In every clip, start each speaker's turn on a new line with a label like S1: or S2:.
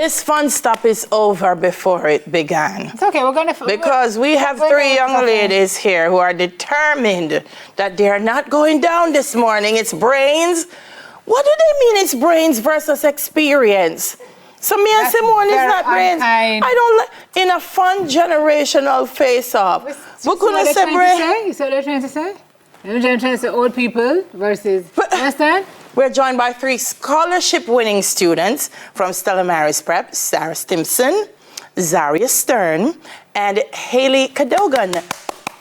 S1: this fun stop is over before it began.
S2: It's okay, we're gonna...
S1: Because we have three young ladies here who are determined that they are not going down this morning. It's brains. What do they mean it's brains versus experience? So me and Simone is not brains. I don't like, in a fun generational face-off. We couldn't say brains.
S2: You see what they're trying to say? They're trying to say old people versus, understand?
S1: We're joined by three scholarship-winning students from Stella Maris Prep, Sarah Stimson, Zaria Stern, and Haley Cadogan,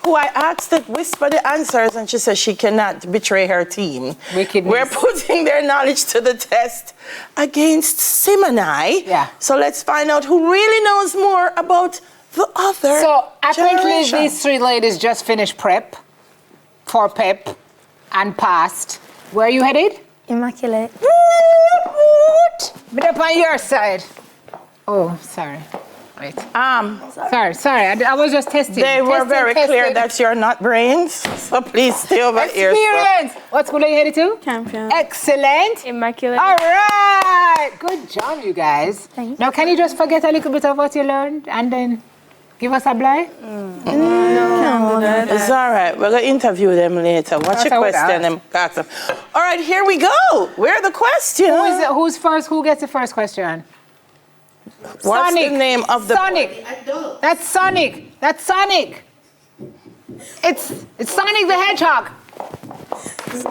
S1: who I asked to whisper the answers, and she says she cannot betray her team.
S2: Wickedness.
S1: We're putting their knowledge to the test against Sim and I.
S2: Yeah.
S1: So let's find out who really knows more about the other
S2: So apparently
S1: generation.
S2: these three ladies just finished prep for PEP and passed. Where are you headed?
S3: Immaculate.
S2: But up on your side. Oh, sorry. Wait. Sorry. I was just testing.
S1: They were very clear that you're not brains, so please stay over here.
S2: Experience. What school are you headed to?
S3: Champion.
S2: Excellent.
S3: Immaculate.
S2: All right. Good job, you guys.
S3: Thank
S2: Now, can you just forget a little bit of what you learned and then give us a blind?
S3: No.
S1: It's all right. We're going to interview them later. What's your question? Ask them. All right, here we go. Where are the questions?
S2: Who's first? Who gets the first question?
S1: What's
S2: Sonic.
S1: the name of the
S2: Sonic. That's Sonic. That's Sonic. It's Sonic the Hedgehog.
S4: What's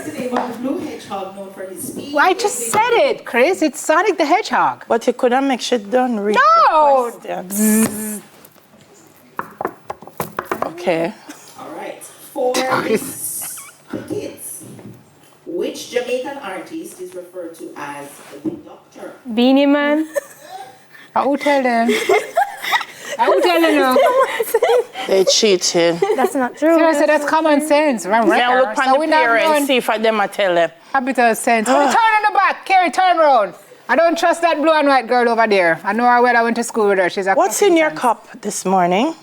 S4: the name of the blue hedgehog known for his speed?
S2: Well, I just said it, Chris. It's Sonic the Hedgehog.
S1: But you couldn't make shit done. Read
S2: No.
S1: the questions. Okay.
S4: All right. For the kids, which Jamaican artist is referred to as the Doctor?
S3: Beanie Man.
S2: I will tell them. I will tell them no.
S1: They cheated.
S3: That's not true.
S2: Seriously, that's common sense.
S1: Now look on the parents, see if them I tell them.
S2: A bit of sense. Turn on the back. Carrie, turn around. I don't trust that blue and white girl over there. I know her well. I went to school with her. She's a
S1: What's in your cup this morning?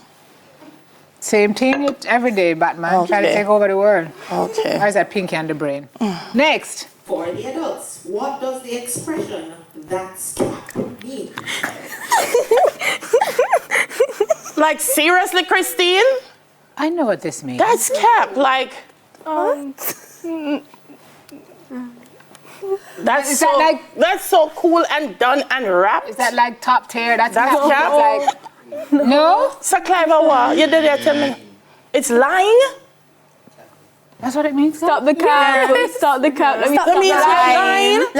S2: Same thing every day, Batman.
S1: Okay.
S2: Trying to take over the world.
S1: Okay.
S2: Why is that pinky on the brain? Next.
S4: For the adults, what does the expression "that's cat" mean?
S1: Like seriously, Christine?
S2: I know what this means.
S1: That's cap. Like that's
S2: Is
S1: so
S2: that like-
S1: that's so cool and done and wrapped.
S2: Is that like top tier? That's
S1: That's
S2: cap.
S1: cap?
S2: Like, no?
S1: So clever, what? You did that tell me. It's lying?
S2: That's what it means?
S3: Stop the cap. Stop the cap. Let me
S1: That
S3: stop
S1: means
S3: the
S1: you're
S3: line.
S1: lying?
S3: Like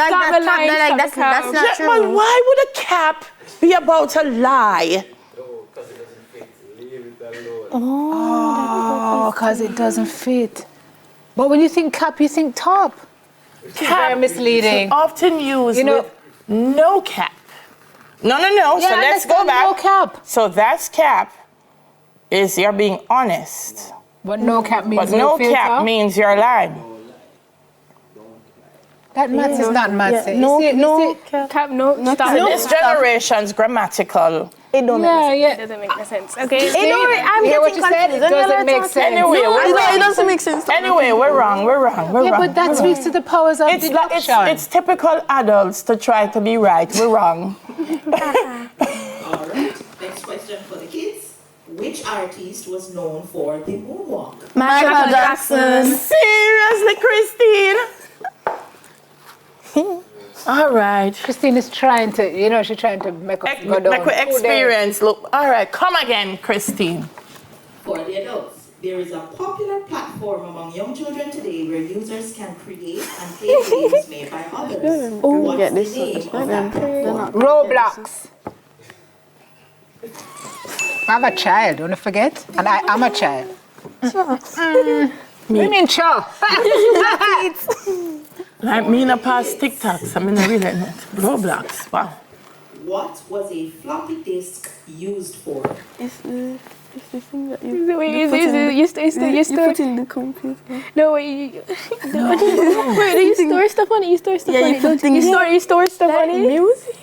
S3: that cap, that's not true.
S1: But why would a cap be about a lie?
S2: Oh, because it doesn't fit. But when you think cap, you think top.
S1: Cap
S2: Very misleading.
S1: often used
S2: You know-
S1: with no cap. No. So
S2: Yeah,
S1: let's go back.
S2: No cap.
S1: So that's cap is you're being honest.
S2: But no cap means
S1: But no
S2: filter.
S1: cap means you're lying.
S2: That maths is not maths.
S3: Yeah,
S2: You
S3: no,
S2: see-
S3: cap, no, stop.
S1: So this generation's grammatical.
S3: It don't make sense.
S2: Yeah.
S3: It doesn't make no sense. Okay.
S2: See?
S3: I'm
S2: Hear what
S3: getting
S2: you said? It
S3: confused.
S2: doesn't make sense.
S1: Anyway, we're
S3: It
S1: wrong.
S3: doesn't make sense.
S1: Anyway, we're wrong.
S2: Yeah, but that speaks to the powers of
S1: It's
S2: deduction.
S1: it's typical adults to try to be right. We're wrong.
S4: All right. Next question for the kids. Which artist was known for the moonwalk?
S3: Michael Jackson.
S1: Seriously, Christine? All right.
S2: Christine is trying to, she's trying to make us go down.
S1: Like we experience. Look. All right, come again, Christine.
S4: For the adults, there is a popular platform among young children today where users can create and play games made by others. What's the name of that platform?
S2: Roblox. I'm a child, don't forget. And I am a child. What do you mean, sure?
S1: Like me in a past TikToks. I mean, I really not. Roblox. Wow.
S4: What was a floppy disk used for?
S3: It's the thing that you put in the computer. No, wait. Wait, do you store stuff on it? You store stuff on it. You store stuff on it? Music.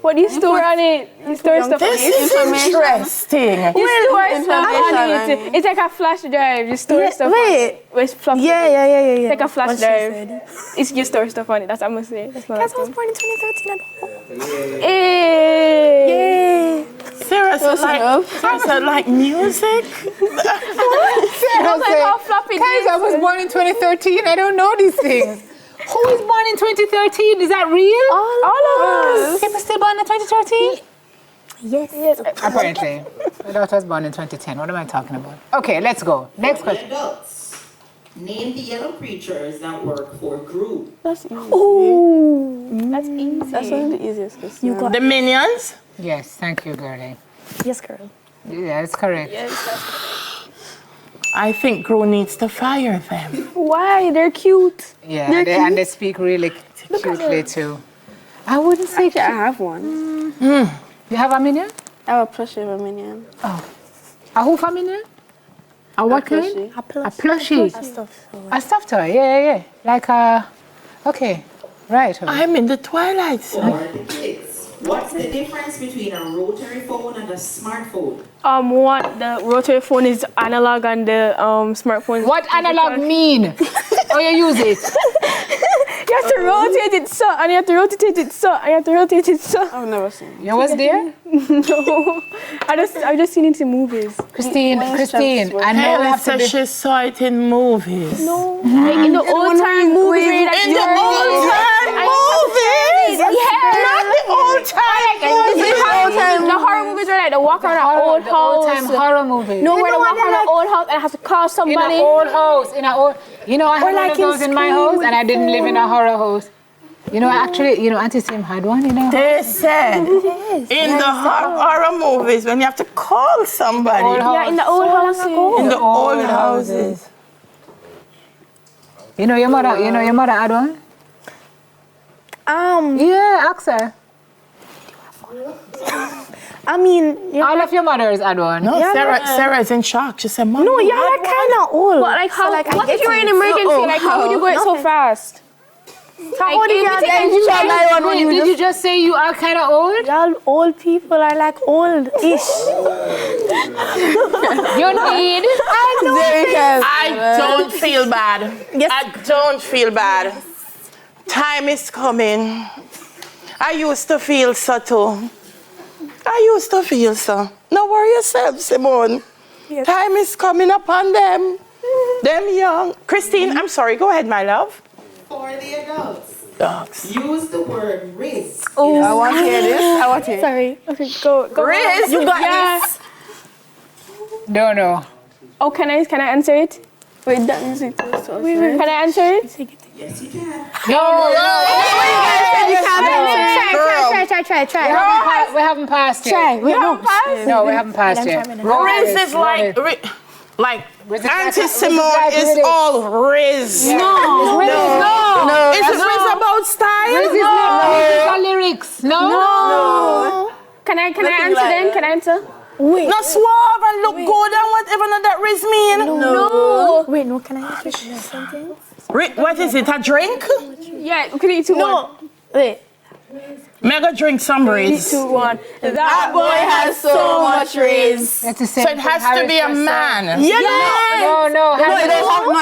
S3: What do you store on it? You store stuff on
S1: This
S3: it.
S1: is interesting.
S3: You store stuff on it. It's like a flash drive. You store stuff on it. It's floppy.
S5: Yeah.
S3: It's like a flash drive. It's you store stuff on it. That's what I'm gonna say. That's not.
S5: Guys, I was born in 2013 at home.
S3: Hey.
S1: Sarah said like music.
S2: Sarah
S3: Like how floppy
S2: guys, I was born in 2013. I don't know these things. Who is born in 2013? Is that real?
S3: All of us.
S2: People still born in 2013?
S5: Yes.
S2: Apparently. My daughter was born in 2010. What am I talking about? Okay, let's go. Next
S4: For the
S2: question.
S4: adults, name the yellow creatures that work for Group.
S3: That's easy. Ooh. That's easy.
S5: That's one of the easiest questions.
S1: The Minions.
S2: Yes, thank you, girlie.
S5: Yes, girl.
S2: Yeah, it's correct.
S1: I think Gru needs to fire them.
S3: Why? They're cute.
S2: Yeah, and they speak really cutely too. I wouldn't say
S5: Actually, I have one.
S2: You have a minion?
S5: I have a plushie of a minion.
S2: A who for minion? A what kind?
S5: A plushie.
S2: A plushie. A stuffed toy, yeah. Like a... Okay, right.
S1: I'm in the twilight
S4: For
S1: zone.
S4: the kids, what's the difference between a rotary phone and a smartphone?
S3: What the rotary phone is analog and the smartphone.
S2: What analog mean? Oh, you use it?
S3: You have to rotate it so, and you have to rotate it so, and you have to rotate it so.
S5: I've never seen it.
S2: You was there?
S3: No, I just seen it in movies.
S2: Christine, I know we
S1: Helen
S2: have to
S1: said
S2: be...
S1: she saw it in movies.
S3: No, like in the old time movies.
S1: In the old time movies?
S3: Yeah.
S1: Not the old time movies.
S3: The horror movies are like they walk around an old
S2: The old-time
S3: house.
S2: horror movie.
S3: No, where they walk around an old house and have to call
S2: In
S3: somebody.
S2: an old house, You know, I had one
S3: like
S2: of those in my house, and I didn't live in a horror house. You know, actually, Auntie Sim had one,
S1: They said in the horror movies when you have to call somebody.
S2: Old house.
S3: Yeah, in the old houses.
S1: In the old houses.
S2: You know your mother had one? Yeah, ask her.
S5: I mean,
S2: All of your mothers had one.
S1: No, Sarah's in shock. She said, Mom,
S5: no, yeah, like kind of old.
S3: But like how?
S5: like, I
S3: what
S5: get
S3: if you're in
S5: it.
S3: an emergency?
S5: So,
S3: Like how would you go it so fast?
S5: How old are you?
S2: Did you just say you are kind of old?
S5: Y'all old people are like old-ish.
S2: You need...
S1: I don't feel bad. I don't feel bad. Time is coming. I used to feel so too. No worry yourself, Simone.
S5: Yes.
S1: Time is coming upon them. Them young. Christine, I'm sorry. Go ahead, my love.
S4: For the adults,
S1: Dogs.
S4: use the word Riz.
S5: I want to hear this.
S3: Sorry. Okay, go.
S1: Riz,
S5: You got this.
S2: Don't know.
S3: Oh, can I answer it?
S5: Wait, that music too. So
S3: Can I answer it?
S4: Yes, you can.
S2: No.
S5: Try.
S2: We haven't passed yet. No, we haven't passed yet.
S1: Riz is like Auntie Simone is all Riz.
S2: No.
S1: Is Riz about style?
S2: Riz is not lyrics. No.
S3: Can I answer then? Can I answer?
S1: Not suave and look good and whatever that Riz mean.
S3: No.
S5: Wait, no, can I ask you a sentence?
S1: What is it, a drink?
S3: Yeah, we can eat 2, 1.
S5: Wait.
S1: Mega drink some Riz.
S3: 2, 1.
S5: That boy has so much Riz.
S2: That's the
S1: So
S2: same
S1: it has to be a man.
S5: Yeah.
S2: No.
S5: No, it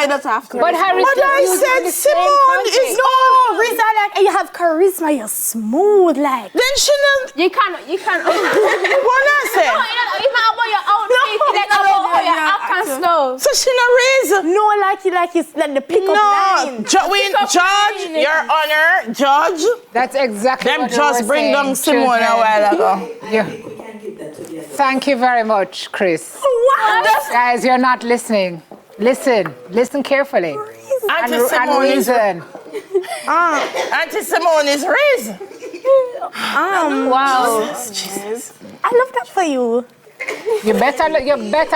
S5: doesn't have to.
S2: But Harry
S1: But I said Simone is all.
S5: Riz, like, you have charisma, you're smooth, like.
S1: Then she not.
S3: You can't.
S1: What I say?
S3: It's not about your outfit. It's about your act and stuff.
S1: So she not Riz.
S5: No, like it's like the pickup line.
S1: No, Judge, Your Honor, Judge.
S2: That's exactly
S1: Them
S2: what we
S1: just
S2: were
S1: bring
S2: saying,
S1: down Simone
S2: children.
S1: a while ago.
S2: Yeah.
S4: We can give that to the adults.
S2: Thank you very much, Chris.
S5: What?
S2: Guys, you're not listening. Listen carefully.
S1: Auntie
S2: And
S1: Simone is
S2: reason.
S1: Auntie Simone is Riz.
S3: Wow.
S5: I love that for you.
S2: You better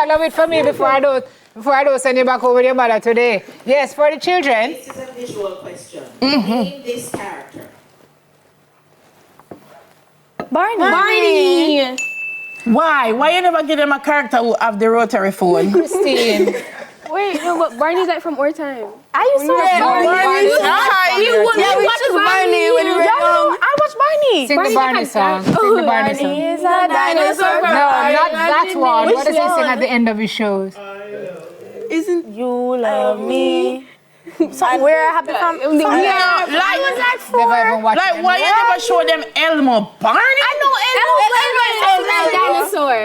S2: love it for me before I don't send you back home with your mother today. Yes, for the children.
S4: This is a visual question. Name this character.
S3: Barney.
S1: Why? Why you never give them a character who have the rotary phone?
S2: Christine.
S3: Wait, no, but Barney's like from our time.
S5: I used to watch Barney when we were young. I watched Barney.
S2: Sing the Barney song. Sing the Barney song.
S5: Is a dinosaur.
S2: No, not that one. What does he sing at the end of his shows?
S5: Isn't you love me? Somewhere I happy from.
S1: Never even watched
S2: Like,
S1: why you never show them Elmo Barney?
S5: I know
S3: Dinosaur.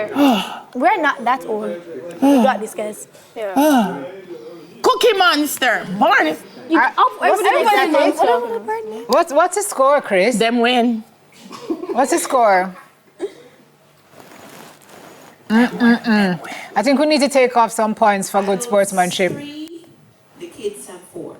S5: We're not that old. We got this, guys.
S1: Cookie Monster, Barney.
S2: What's the score, Chris?
S1: Them win.
S2: What's the score? I think we need to take off some points for good sportsmanship.
S4: 3, the kids have 4.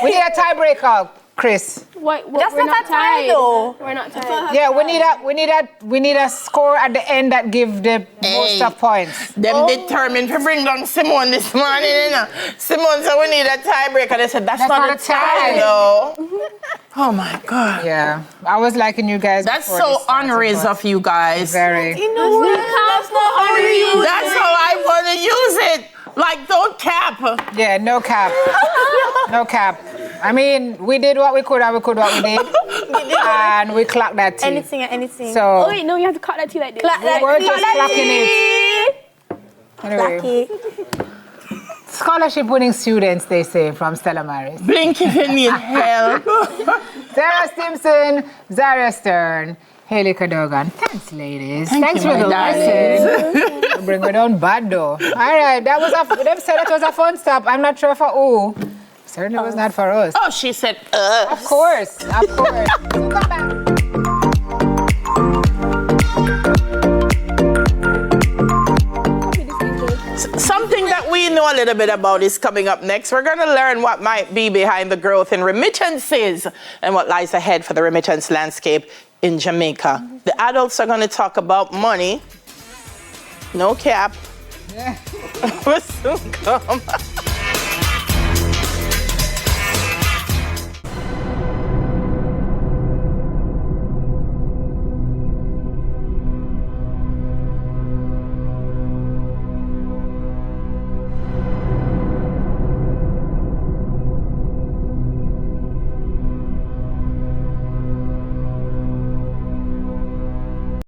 S2: We need a tiebreaker, Chris.
S3: What?
S5: That's
S3: We're
S5: not a tie, though.
S3: We're not tied.
S2: Yeah, we need a score at the end that give the most of points.
S1: Them determined to bring down Simone this morning, you know. Simone said we need a tiebreaker. They said that's not a tie, though. Oh my God.
S2: Yeah, I was liking you guys.
S1: That's
S2: before
S1: so
S2: this started,
S1: honoris
S2: but
S1: of you guys.
S2: Very.
S5: You know what? That's not how you use it.
S1: That's how I want to use it. Like, don't cap.
S2: Yeah, no cap. No cap. I mean, we did what we could and we could what we did. And we clocked that tea.
S5: Anything.
S2: So
S3: Oh wait, no, you have to cut that tea like this.
S2: we're just clocking it. Anyway, scholarship winning students, they say, from Stella Maris.
S1: Blink if you need help.
S2: Sarah Stimson, Zaria Stern, Haley Cadogan. Thanks, ladies. Thanks
S1: you,
S2: for
S1: my
S2: the lesson. Bring it on bad though. All right, them said it was a fun stop. I'm not sure for who. Certainly was not for us.
S1: Oh, she said, us.
S2: Of course. Come back.
S1: Something that we know a little bit about is coming up next. We're going to learn what might be behind the growth in remittances and what lies ahead for the remittance landscape in Jamaica. The adults are going to talk about money. No cap.
S2: Yeah.
S1: We'll soon come.